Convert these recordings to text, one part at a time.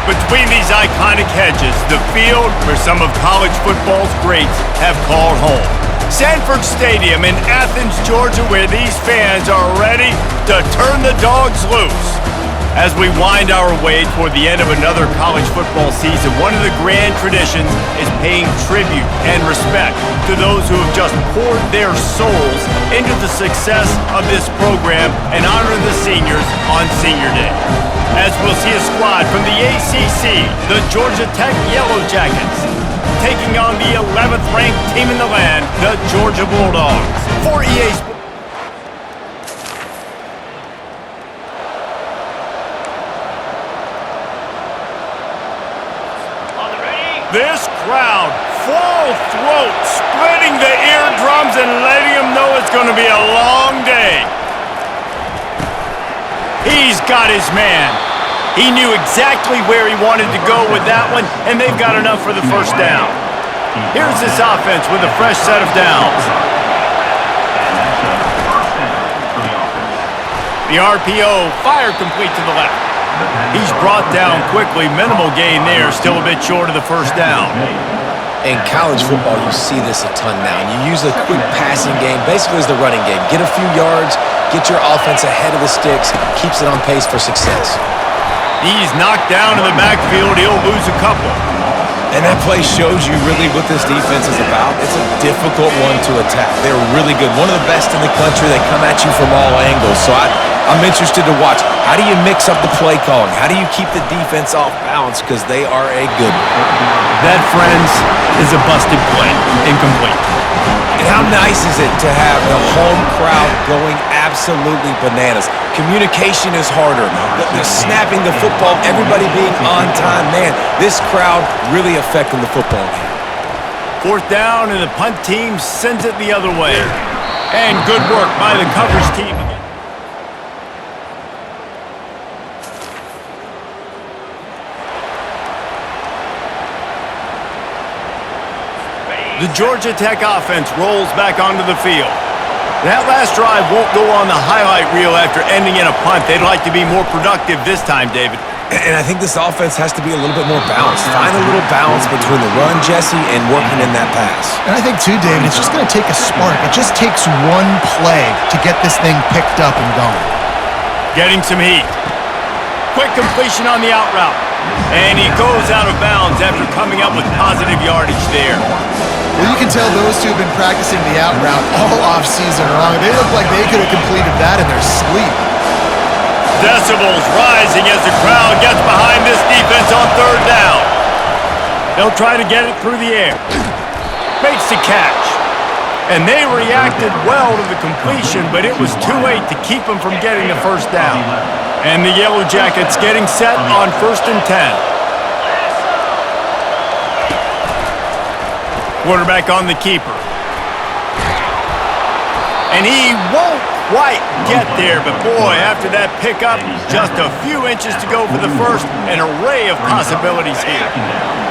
Between these iconic hedges, the field where some of college football's greats have called home. Sanford Stadium in Athens, Georgia, where these fans are ready to turn the dogs loose. As we wind our way toward the end of another college football season, one of the grand traditions is paying tribute and respect to those who have just poured their souls into the success of this program and honor the seniors on Senior Day. As we'll see a squad from the ACC, the Georgia Tech Yellow Jackets, taking on the 11th ranked team in the land, the Georgia Bulldogs. For EA Sports. This crowd, full throat, splitting the eardrums and letting them know it's going to be a long day. He's got his man. He knew exactly where he wanted to go with that one, and they've got enough for the first down. Here's this offense with a fresh set of downs. The RPO, fire complete to the left. He's brought down quickly. Minimal gain there, still a bit short of the first down. In college football, you see this a ton now. You use a quick passing game, basically as the running game. Get a few yards, get your offense ahead of the sticks, keeps it on pace for success. He's knocked down in the backfield. He'll lose a couple. And that play shows you really what this defense is about. It's a difficult one to attack. They're really good. One of the best in the country. They come at you from all angles. So I'm interested to watch. How do you mix up the play calling? How do you keep the defense off balance? Because they are a good one. That, friends, is a busted play. Incomplete. And how nice is it to have the home crowd going absolutely bananas? Communication is harder. The snapping the football, everybody being on time. Man, this crowd really affecting the football game. Fourth down, and the punt team sends it the other way. And good work by the coverage team. The Georgia Tech offense rolls back onto the field. That last drive won't go on the highlight reel after ending in a punt. They'd like to be more productive this time, David. And I think this offense has to be a little bit more balanced. Find a little balance between the run, Jesse, and working in that pass. And I think, too, David, it's just going to take a spark. It just takes one play to get this thing picked up and going. Getting some heat. Quick completion on the out route. And he goes out of bounds after coming up with positive yardage there. Well, you can tell those two have been practicing the out route all off-season long. They look like they could have completed that in their sleep. Decibels rising as the crowd gets behind this defense on third down. They'll try to get it through the air. Makes the catch. And they reacted well to the completion, but it was too late to keep them from getting the first down. And the Yellow Jackets getting set on 1st and 10. Quarterback on the keeper. And he won't quite get there, but boy, after that pickup, just a few inches to go for the first, an array of possibilities here.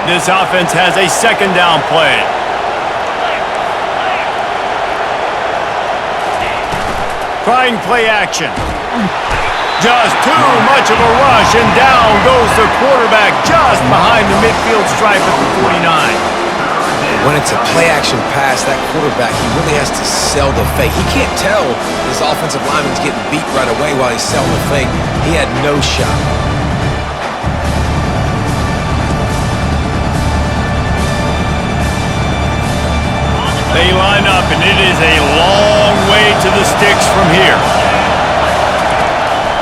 This offense has a second down play. Trying play action. Just too much of a rush, and down goes the quarterback just behind the midfield stripe at the 49. When it's a play-action pass, that quarterback, he really has to sell the fake. He can't tell his offensive lineman's getting beat right away while he's selling the fake. He had no shot. They line up, and it is a long way to the sticks from here.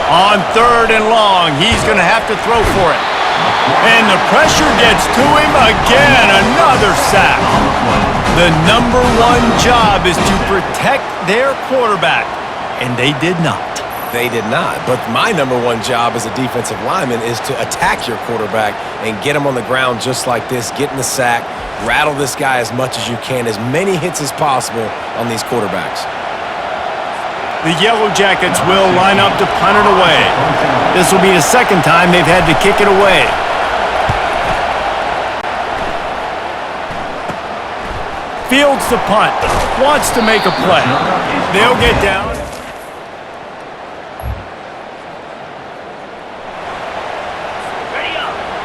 On 3rd and long, he's going to have to throw for it. And the pressure gets to him again. Another sack. The number one job is to protect their quarterback, and they did not. They did not. But my number one job as a defensive lineman is to attack your quarterback and get him on the ground just like this, get in the sack, rattle this guy as much as you can, as many hits as possible on these quarterbacks. The Yellow Jackets will line up to punt it away. This will be the second time they've had to kick it away. Fields the punt. Wants to make a play. They'll get down.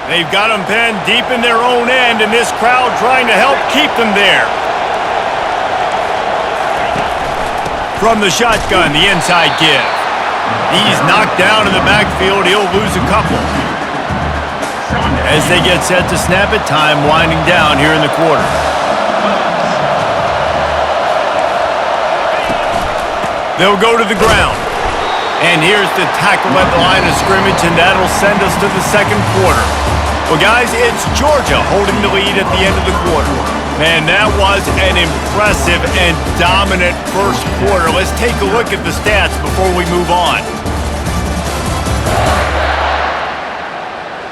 They've got them pinned deep in their own end, and this crowd trying to help keep them there. From the shotgun, the inside give. He's knocked down in the backfield. He'll lose a couple. As they get set to snap it, time winding down here in the quarter. They'll go to the ground. And here's the tackle at the line of scrimmage, and that'll send us to the second quarter. Well, guys, it's Georgia holding the lead at the end of the quarter. Man, that was an impressive and dominant first quarter. Let's take a look at the stats before we move on.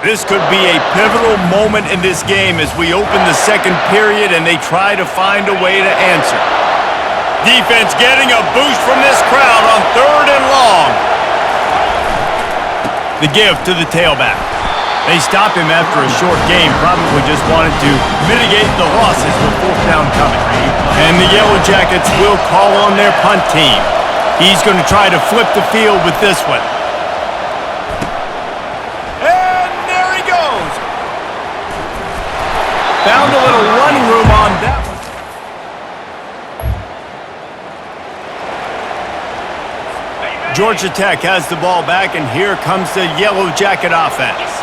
This could be a pivotal moment in this game as we open the second period and they try to find a way to answer. Defense getting a boost from this crowd on 3rd and long. The give to the tailback. They stop him after a short game, probably just wanted to mitigate the losses with 4th down coming. And the Yellow Jackets will call on their punt team. He's going to try to flip the field with this one. And there he goes. Found a little running room on that one. Georgia Tech has the ball back, and here comes the Yellow Jacket offense.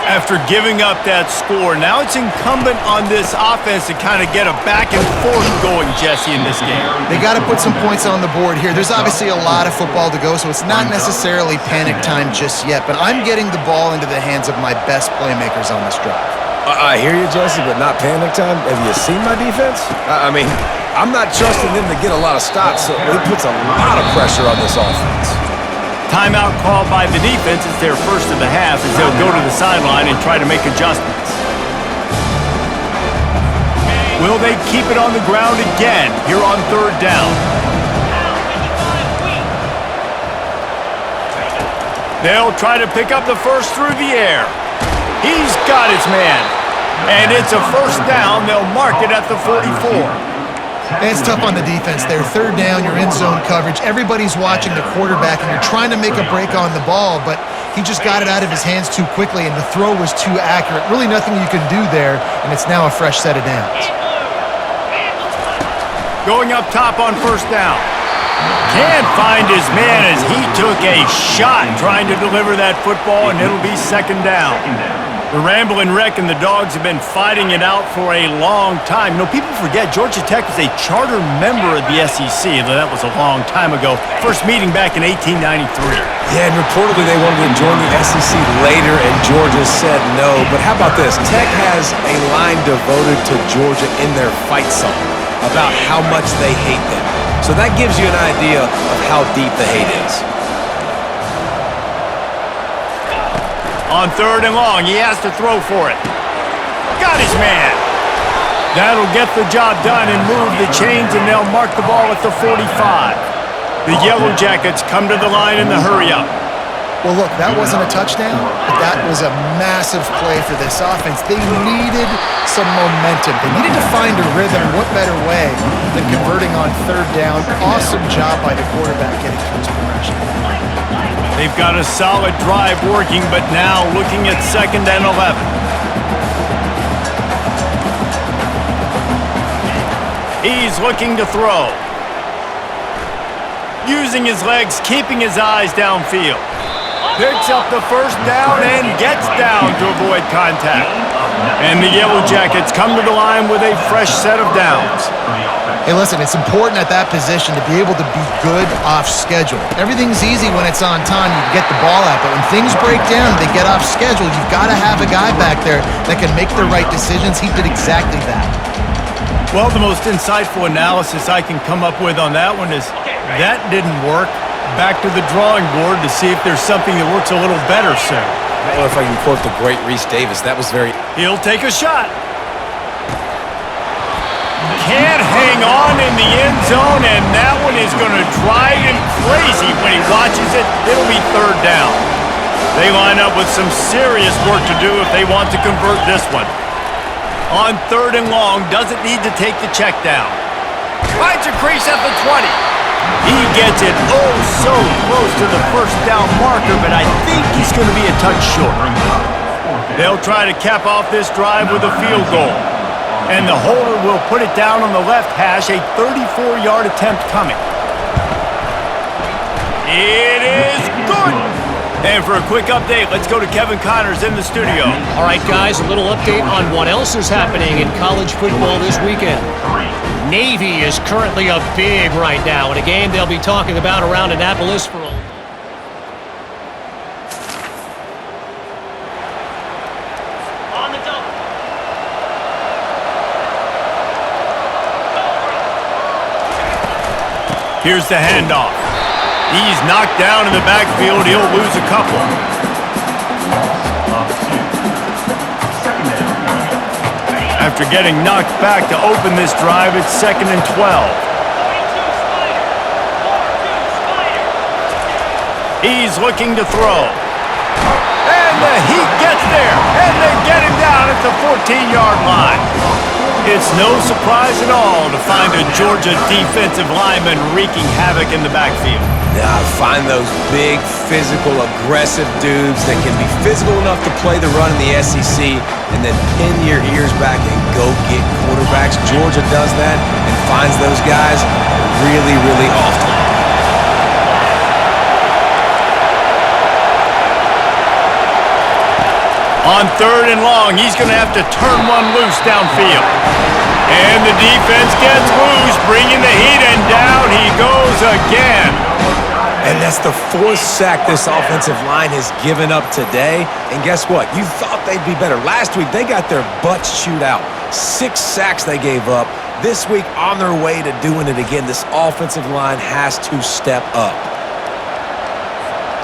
After giving up that score, now it's incumbent on this offense to kind of get a back and forth going, Jesse, in this game. They got to put some points on the board here. There's obviously a lot of football to go, so it's not necessarily panic time just yet, but I'm getting the ball into the hands of my best playmakers on this drive. I hear you, Jesse, but not panic time. Have you seen my defense? I mean, I'm not trusting them to get a lot of stops, so it puts a lot of pressure on this offense. Timeout called by the defense. It's their first of the half as they'll go to the sideline and try to make adjustments. Will they keep it on the ground again here on 3rd down? They'll try to pick up the first through the air. He's got his man. And it's a 1st down. They'll mark it at the 44. It's tough on the defense there. 3rd down, you're in zone coverage. Everybody's watching the quarterback, and you're trying to make a break on the ball, but he just got it out of his hands too quickly, and the throw was too accurate. Really nothing you can do there, and it's now a fresh set of downs. Going up top on 1st down. Can't find his man as he took a shot trying to deliver that football, and it'll be 2nd down. The Ramblin' Wreck and the Dogs have been fighting it out for a long time. You know, people forget Georgia Tech was a charter member of the SEC, though that was a long time ago. First meeting back in 1893. Yeah, and reportedly they wanted to join the SEC later, and Georgia said no. But how about this? Tech has a line devoted to Georgia in their fight song about how much they hate them. So that gives you an idea of how deep the hate is. On 3rd and long, he has to throw for it. Got his man. That'll get the job done and move the chains, and they'll mark the ball at the 45. The Yellow Jackets come to the line in the hurry-up. Well, look, that wasn't a touchdown, but that was a massive play for this offense. They needed some momentum. They needed to find a rhythm. What better way than converting on 3rd down? Awesome job by the quarterback getting to his progression. They've got a solid drive working, but now looking at 2nd and 11. He's looking to throw. Using his legs, keeping his eyes downfield. Picks up the 1st down and gets down to avoid contact. And the Yellow Jackets come to the line with a fresh set of downs. Hey, listen, it's important at that position to be able to be good off schedule. Everything's easy when it's on time. You get the ball out, but when things break down, they get off schedule. You've got to have a guy back there that can make the right decisions. He did exactly that. Well, the most insightful analysis I can come up with on that one is that didn't work. Back to the drawing board to see if there's something that works a little better soon. Or if I can quote the great Reese Davis, that was very... He'll take a shot. Can't hang on in the end zone, and that one is going to drive him crazy when he watches it. It'll be 3rd down. They line up with some serious work to do if they want to convert this one. On 3rd and long, doesn't need to take the check down. Finds a crease at the 20. He gets it oh so close to the 1st down marker, but I think he's going to be a touch short. They'll try to cap off this drive with a field goal. And the holder will put it down on the left hash, a 34-yard attempt coming. It is good! And for a quick update, let's go to Kevin Connors in the studio. All right, guys, a little update on what else is happening in college football this weekend. Navy is currently up big right now in a game they'll be talking about around Annapolis for a... On the double. Here's the handoff. He's knocked down in the backfield. He'll lose a couple. After getting knocked back to open this drive, it's 2nd and 12. He's looking to throw. And the Heat gets there. And they get him down at the 14-yard line. It's no surprise at all to find a Georgia defensive lineman wreaking havoc in the backfield. Yeah, find those big, physical, aggressive dudes that can be physical enough to play the run in the SEC and then pin your ears back and go get quarterbacks. Georgia does that and finds those guys really, really often. On 3rd and long, he's going to have to turn one loose downfield. And the defense gets loose, bringing the Heat, and down he goes again. And that's the 4th sack this offensive line has given up today. And guess what? You thought they'd be better. Last week, they got their butts chewed out. 6 sacks they gave up. This week, on their way to doing it again, this offensive line has to step up.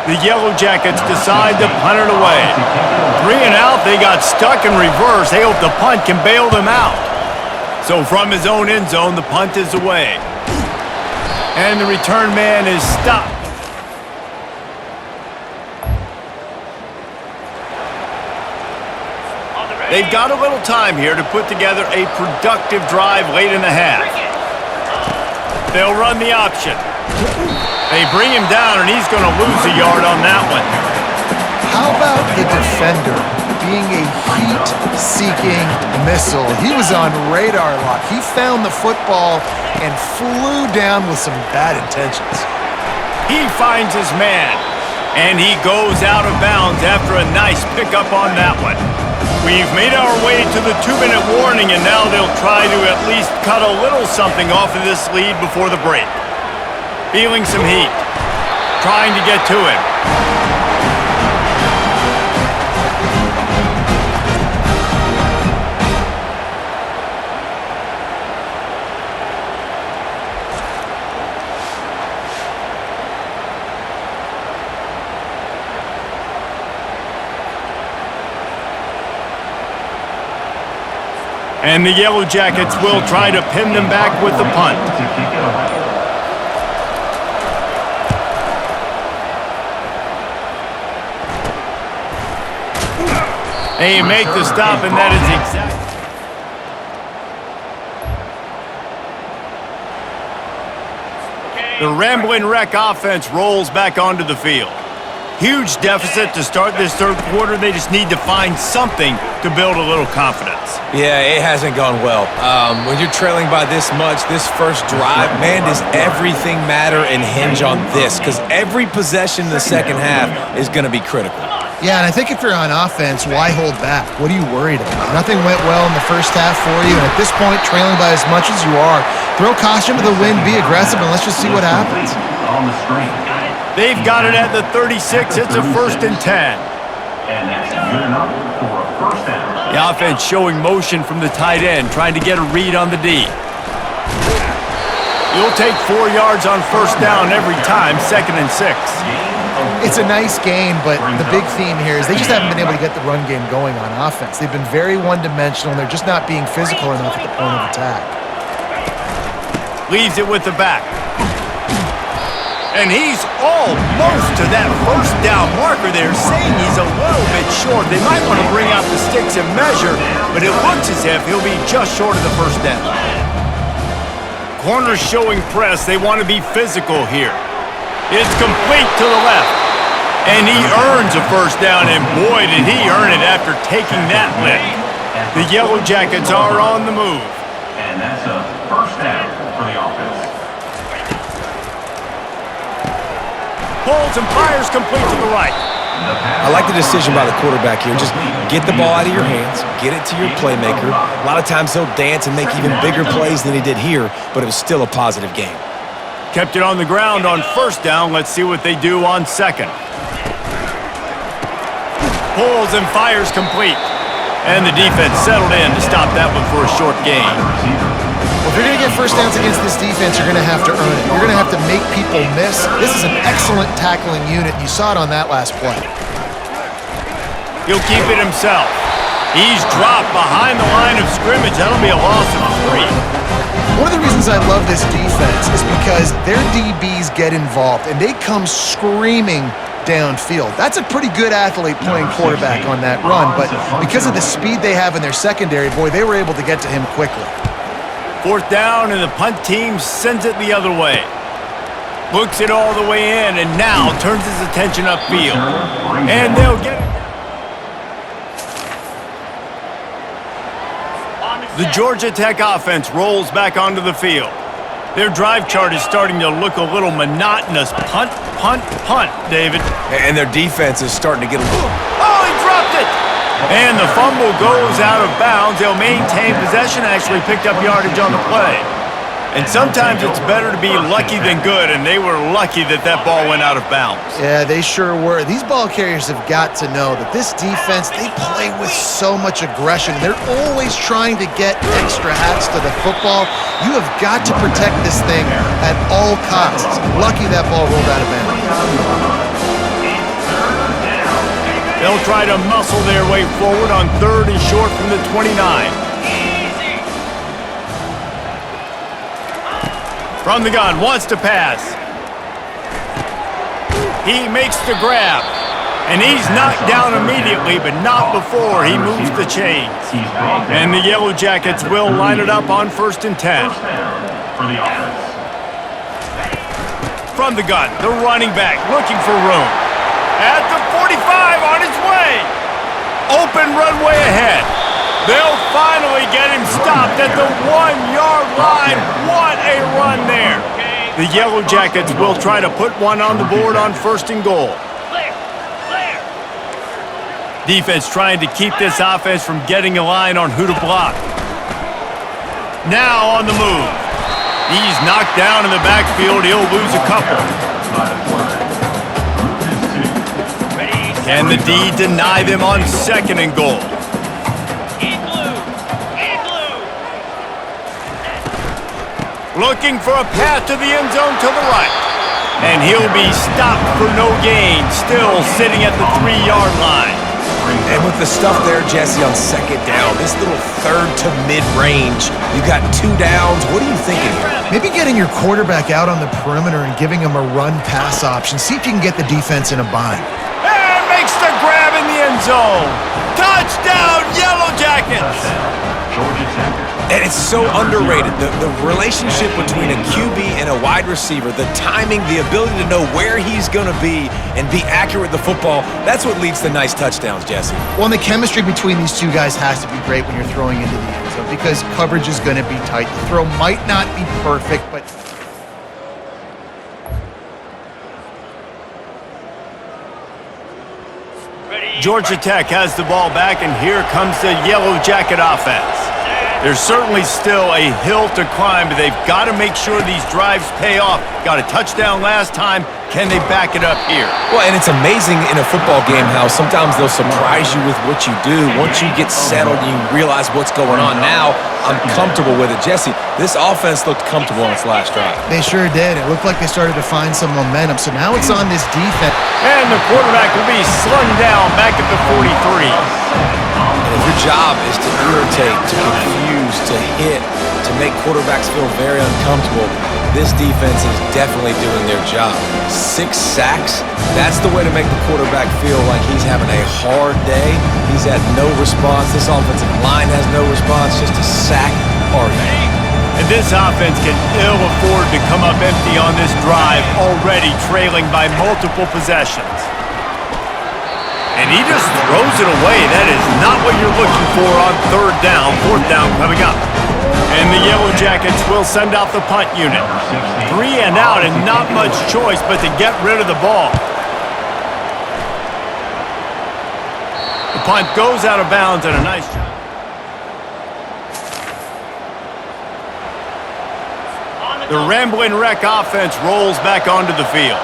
The Yellow Jackets decide to punt it away. 3 and out, they got stuck in reverse. They hope the punt can bail them out. So from his own end zone, the punt is away. And the return man is stopped. They've got a little time here to put together a productive drive late in the half. They'll run the option. They bring him down, and he's going to lose a yard on that one. How about the defender being a heat-seeking missile? He was on radar lock. He found the football and flew down with some bad intentions. He finds his man, and he goes out of bounds after a nice pickup on that one. We've made our way to the 2-minute warning, and now they'll try to at least cut a little something off of this lead before the break. Feeling some heat, trying to get to him. And the Yellow Jackets will try to pin them back with the punt. They make the stop, and that is exactly... The Ramblin' Wreck offense rolls back onto the field. Huge deficit to start this 3rd quarter. They just need to find something to build a little confidence. Yeah, it hasn't gone well. When you're trailing by this much, this first drive, man, does everything matter and hinge on this? Because every possession in the second half is going to be critical. Yeah, and I think if you're on offense, why hold back? What are you worried about? Nothing went well in the first half for you, and at this point, trailing by as much as you are, throw caution to the wind, be aggressive, and let's just see what happens. On the screen. They've got it at the 36. It's a 1st and 10. And that's good enough for a first down. The offense showing motion from the tight end, trying to get a read on the D. You'll take 4 yards on 1st down every time, 2nd and 6. It's a nice game, but the big theme here is they just haven't been able to get the run game going on offense. They've been very one-dimensional, and they're just not being physical enough at the point of attack. Leaves it with the back. And he's almost to that 1st down marker there, saying he's a little bit short. They might want to bring out the sticks and measure, but it looks as if he'll be just short of the 1st down. Corners showing press. They want to be physical here. It's complete to the left. And he earns a first down, and boy, did he earn it after taking that lick. The Yellow Jackets are on the move. And that's a first down for the offense. Pulls and fires complete to the right. I like the decision by the quarterback here. Just get the ball out of your hands, get it to your playmaker. A lot of times he'll dance and make even bigger plays than he did here, but it was still a positive game. Kept it on the ground on first down. Let's see what they do on second. Pulls and fires complete. And the defense settled in to stop that one for a short gain. Well, if you're going to get first downs against this defense, you're going to have to earn it. You're going to have to make people miss. This is an excellent tackling unit. You saw it on that last play. He'll keep it himself. He's dropped behind the line of scrimmage. That'll be a loss of 3. One of the reasons I love this defense is because their DBs get involved, and they come screaming downfield. That's a pretty good athlete playing quarterback on that run, but because of the speed they have in their secondary, boy, they were able to get to him quickly. Fourth down, and the punt team sends it the other way. Looks it all the way in, and now turns his attention upfield. And they'll get it. The Georgia Tech offense rolls back onto the field. Their drive chart is starting to look a little monotonous. Punt, punt, punt, David. And their defense is starting to get a little... Oh, he dropped it! And the fumble goes out of bounds. They'll maintain possession, actually picked up yardage on the play. And sometimes it's better to be lucky than good, and they were lucky that that ball went out of bounds. Yeah, they sure were. These ball carriers have got to know that this defense, they play with so much aggression. They're always trying to get extra hats to the football. You have got to protect this thing at all costs. Lucky that ball rolled out of bounds. They'll try to muscle their way forward on third and short from the 29. From the gun, wants to pass. He makes the grab. And he's knocked down immediately, but not before he moves the chains. And the Yellow Jackets will line it up on 1st and 10. For the offense. From the gun, the running back looking for room. At the 45, on his way. Open runway ahead. They'll finally get him stopped at the 1-yard line. What a run there. The Yellow Jackets will try to put one on the board on 1st and goal. Defense trying to keep this offense from getting a line on who to block. Now on the move. He's knocked down in the backfield. He'll lose a couple. Can the D deny them on 2nd and goal? Looking for a path to the end zone to the right. And he'll be stopped for no gain, still sitting at the 3-yard line. And with the stuff there, Jesse, on 2nd down, this little third to mid-range, you got 2 downs. What are you thinking here? Maybe getting your quarterback out on the perimeter and giving him a run-pass option. See if you can get the defense in a bind. And makes the grab in the end zone. Touchdown, Yellow Jackets! Georgia Tech. And it's so underrated. The relationship between a QB and a wide receiver, the timing, the ability to know where he's going to be and be accurate with the football, that's what leads to nice touchdowns, Jesse. Well, and the chemistry between these two guys has to be great when you're throwing into the end zone because coverage is going to be tight. The throw might not be perfect, but... Georgia Tech has the ball back, and here comes the Yellow Jacket offense. There's certainly still a hill to climb, but they've got to make sure these drives pay off. Got a touchdown last time. Can they back it up here? Well, and it's amazing in a football game how sometimes they'll surprise you with what you do. Once you get settled and you realize what's going on now, I'm comfortable with it. Jesse, this offense looked comfortable on its last drive. They sure did. It looked like they started to find some momentum. So now it's on this defense. And the quarterback will be slung down back at the 43. And if your job is to irritate, to confuse, to hit, to make quarterbacks feel very uncomfortable, this defense is definitely doing their job. 6 sacks, that's the way to make the quarterback feel like he's having a hard day. He's had no response. This offensive line has no response, just a sack party. And this offense can ill afford to come up empty on this drive, already trailing by multiple possessions. And he just throws it away. That is not what you're looking for on third down. Fourth down coming up. And the Yellow Jackets will send out the punt unit. 3 and out and not much choice but to get rid of the ball. The punt goes out of bounds and a nice job. The Ramblin' Wreck offense rolls back onto the field.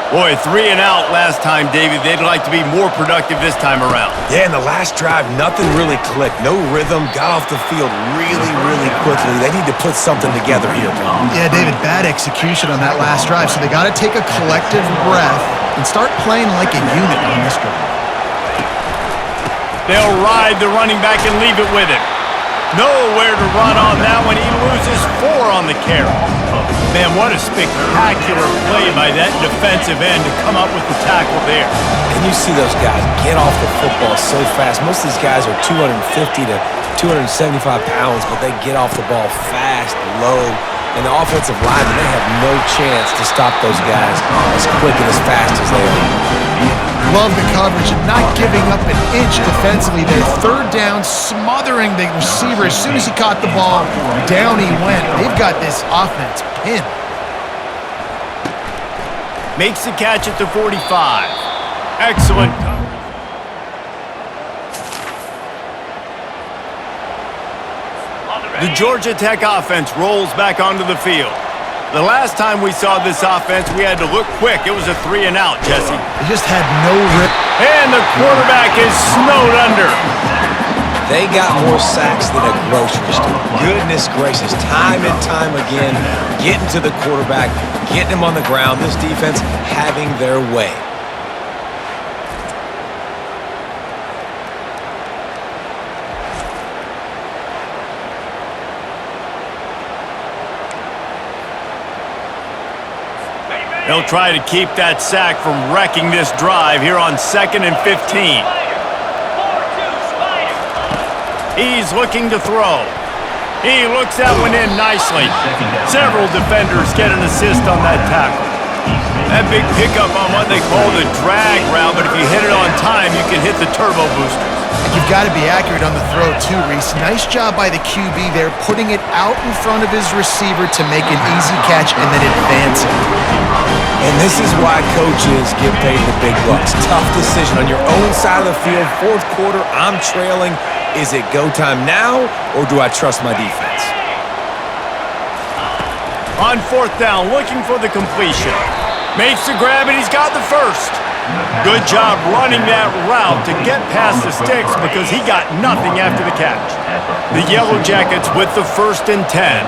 Boy, 3 and out last time, David. They'd like to be more productive this time around. Yeah, in the last drive, nothing really clicked. No rhythm, got off the field really, really quickly. They need to put something together here, Tom. Yeah, David, bad execution on that last drive, so they got to take a collective breath and start playing like a unit on this drive. They'll ride the running back and leave it with him. Nowhere to run on that one. He loses 4 on the carry. Man, what a spectacular play by that defensive end to come up with the tackle there. And you see those guys get off the football so fast. Most of these guys are 250 to 275 pounds, but they get off the ball fast, low. And the offensive linemen, they have no chance to stop those guys as quick and as fast as they are. Love the coverage and not giving up an inch defensively there. Third down, smothering the receiver. As soon as he caught the ball, down he went. They've got this offense pinned. Makes the catch at the 45. Excellent coverage. The Georgia Tech offense rolls back onto the field. The last time we saw this offense, we had to look quick. It was a 3 and out, Jesse. They just had no rip. And the quarterback is snowed under. They got more sacks than a grocery store. Goodness gracious, time and time again, getting to the quarterback, getting him on the ground. This defense having their way. They'll try to keep that sack from wrecking this drive here on 2nd and 15. He's looking to throw. He looks that one in nicely. Several defenders get an assist on that tackle. That big pickup on what they call the drag route, but if you hit it on time, you can hit the turbo boosters. You've got to be accurate on the throw too, Reese. Nice job by the QB there, putting it out in front of his receiver to make an easy catch and then advance it. And this is why coaches get paid the big bucks. Tough decision on your own side of the field. Fourth quarter, I'm trailing. Is it go time now, or do I trust my defense? On 4th down, looking for the completion. Makes the grab, and he's got the first. Good job running that route to get past the sticks because he got nothing after the catch. The Yellow Jackets with the 1st and 10.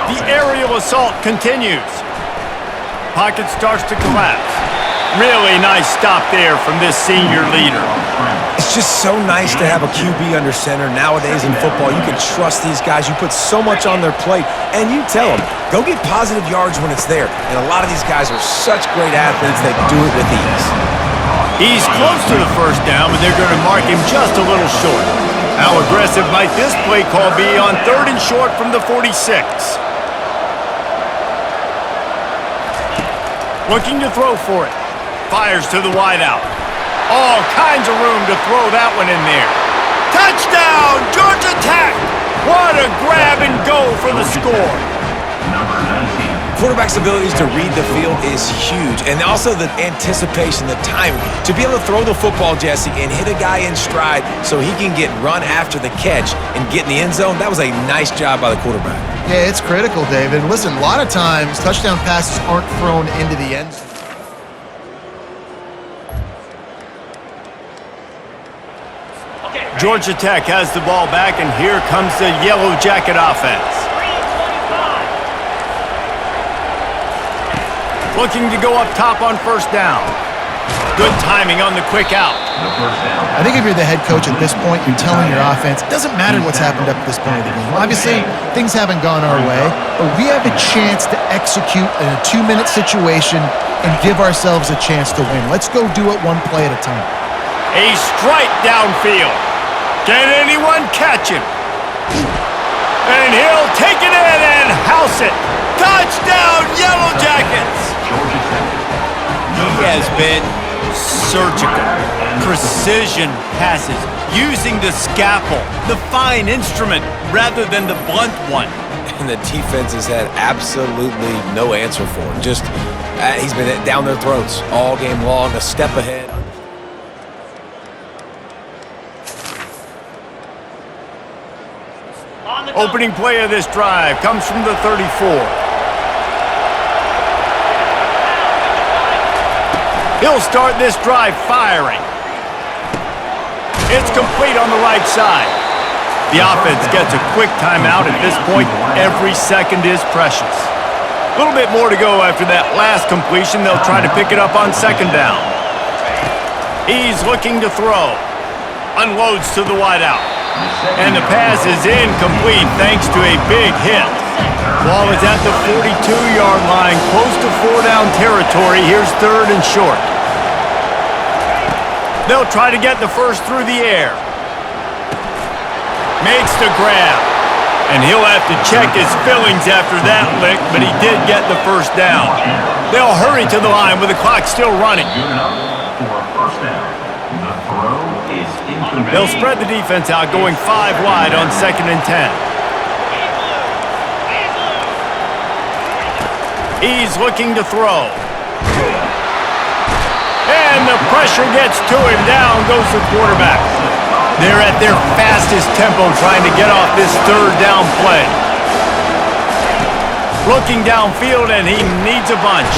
The aerial assault continues. Pocket starts to collapse. Really nice stop there from this senior leader. It's just so nice to have a QB under center. Nowadays in football, you can trust these guys. You put so much on their plate, and you tell them, go get positive yards when it's there. And a lot of these guys are such great athletes, they do it with ease. He's close to the 1st down, but they're going to mark him just a little short. How aggressive might this play call be on 3rd and short from the 46? Looking to throw for it. Fires to the wideout. All kinds of room to throw that one in there. Touchdown, Georgia Tech! What a grab and go for the score. Quarterback's abilities to read the field is huge, and also the anticipation, the timing. To be able to throw the football, Jesse, and hit a guy in stride so he can get run after the catch and get in the end zone, that was a nice job by the quarterback. Yeah, it's critical, David. Listen, a lot of times touchdown passes aren't thrown into the end zone. Georgia Tech has the ball back, and here comes the Yellow Jacket offense. Looking to go up top on 1st down. Good timing on the quick out. I think if you're the head coach at this point, you're telling your offense, it doesn't matter what's happened up to this point of the game. Obviously, things haven't gone our way, but we have a chance to execute in a 2-minute situation and give ourselves a chance to win. Let's go do it one play at a time. A strike downfield. Can anyone catch him? And he'll take it in and house it. Touchdown, Yellow Jackets! He has been Surgical, precision passes, using the scalpel, the fine instrument, rather than the blunt one. And the defense has had absolutely no answer for him. Just, he's been down their throats all game long, a step ahead. Opening play of this drive comes from the 34. He'll start this drive firing. It's complete on the right side. The offense gets a quick timeout at this point. Every second is precious. A little bit more to go after that last completion. They'll try to pick it up on second down. He's looking to throw. Unloads to the wideout. And the pass is incomplete thanks to a big hit. Ball is at the 42-yard line, close to 4-down territory. Here's third and short. They'll try to get the first through the air. Makes the grab. And he'll have to check his fillings after that lick, but he did get the first down. They'll hurry to the line with the clock still running. Good enough for a first down. The throw is incomplete. They'll spread the defense out, going 5 wide on 2nd and 10. He's looking to throw. And the pressure gets to him. Down goes the quarterback. They're at their fastest tempo trying to get off this third down play. Looking downfield, and he needs a bunch.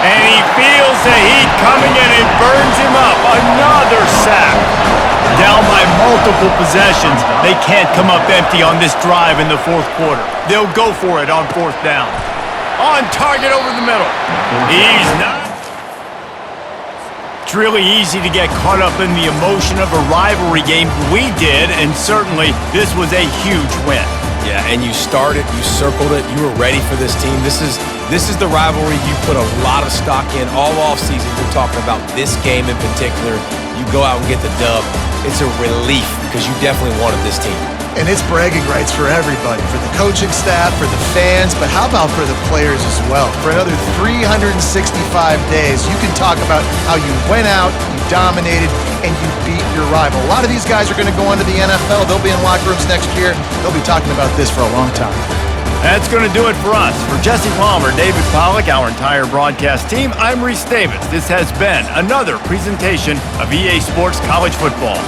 And he feels the heat coming in and burns him up. Another sack. Down by multiple possessions. They can't come up empty on this drive in the fourth quarter. They'll go for it on 4th down. On target over the middle. He's not. It's really easy to get caught up in the emotion of a rivalry game. We did, and certainly this was a huge win. Yeah, and you started, you circled it, you were ready for this team. This is the rivalry you put a lot of stock in all offseason. You're talking about this game in particular. You go out and get the dub. It's a relief because you definitely wanted this team. And it's bragging rights for everybody, for the coaching staff, for the fans, but how about for the players as well? For another 365 days, you can talk about how you went out, you dominated, and you beat your rival. A lot of these guys are going to go on to the NFL. They'll be in locker rooms next year. They'll be talking about this for a long time. That's going to do it for us. For Jesse Palmer, David Pollack, our entire broadcast team, I'm Reese Davis. This has been another presentation of EA Sports College Football.